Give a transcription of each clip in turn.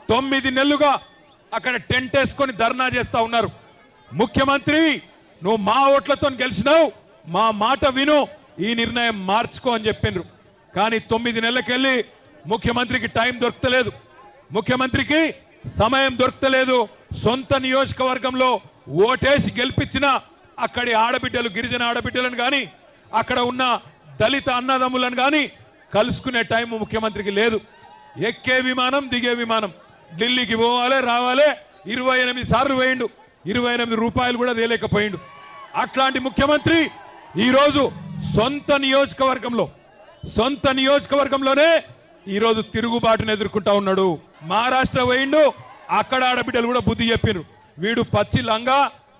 9 నెలలుగా అక్కడ టెంట్ వేసుకొని ధర్నా చేస్తా ఉన్నారు. ముఖ్యమంత్రి నువ్వు మా ఓట్లతో గెలిచినావు, మా మాట విను, ఈ నిర్ణయం మార్చుకో అని చెప్పిండ్రు. కానీ 9 నెలలకెళ్ళి ముఖ్యమంత్రికి టైం దొరకలేదు, ముఖ్యమంత్రికి సమయం దొరకలేదు. సొంత నియోజకవర్గంలో ఓటేసి గెలిపించిన అక్కడి ఆడబిడ్డలు, గిరిజన ఆడబిడ్డలను కానీ అక్కడ ఉన్న దళిత అన్నదమ్ములను కానీ కలుసుకునే టైం ముఖ్యమంత్రికి లేదు. ఎక్కే విమానం, దిగే విమానం, ఢిల్లీకి పోవాలి రావాలి 28 సార్లు పోయిండు, 28 రూపాయలు కూడా తేలేకపోయిండు. అట్లాంటి ముఖ్యమంత్రి ఈరోజు సొంత నియోజకవర్గంలోనే ఈరోజు తిరుగుబాటును ఎదుర్కొంటా ఉన్నాడు. మహారాష్ట్ర పోయిండు, అక్కడ ఆడబిడ్డలు కూడా బుద్ధి చెప్పిరు. వీడు పచ్చి లంగా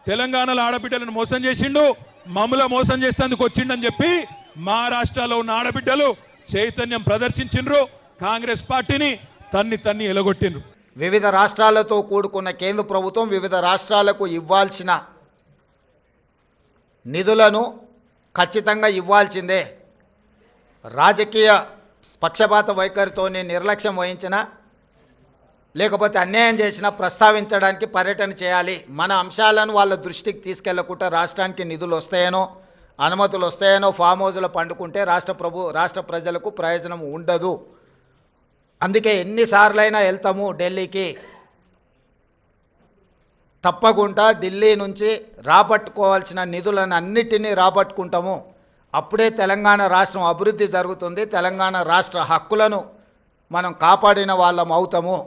తెలంగాణలో ఆడబిడ్డలను మోసం చేసిండు, మమ్మల మోసం చేసేందుకు వచ్చిండని చెప్పి మహారాష్ట్రలో ఉన్న ఆడబిడ్డలు చైతన్యం ప్రదర్శించిండ్రు, కాంగ్రెస్ పార్టీని తన్ని ఎలగొట్టిండ్రు. వివిధ రాష్ట్రాలతో కూడుకున్న కేంద్ర ప్రభుత్వం వివిధ రాష్ట్రాలకు ఇవ్వాల్సిన నిధులను ఖచ్చితంగా ఇవ్వాల్సిందే. రాజకీయ పక్షపాత వైఖరితోనే నిర్లక్ష్యం వహించిన లేకపోతే అన్యాయం చేసినా ప్రస్తావించడానికి పర్యటన చేయాలి. మన అంశాలను వాళ్ళ దృష్టికి తీసుకెళ్లకుండా రాష్ట్రానికి నిధులు వస్తాయనో అనుమతులు వస్తాయనో ఫామ్ హౌస్లో పండుకుంటే రాష్ట్ర ప్రజలకు ప్రయోజనం ఉండదు. అందుకే ఎన్నిసార్లైనా వెళ్తాము ఢిల్లీకి, తప్పకుండా ఢిల్లీ నుంచి రాబట్టుకోవాల్సిన నిధులను అన్నిటినీ రాబట్టుకుంటాము. అప్పుడే తెలంగాణ రాష్ట్రం అభివృద్ధి జరుగుతుంది, తెలంగాణ రాష్ట్ర హక్కులను మనం కాపాడిన వాళ్ళం అవుతాము.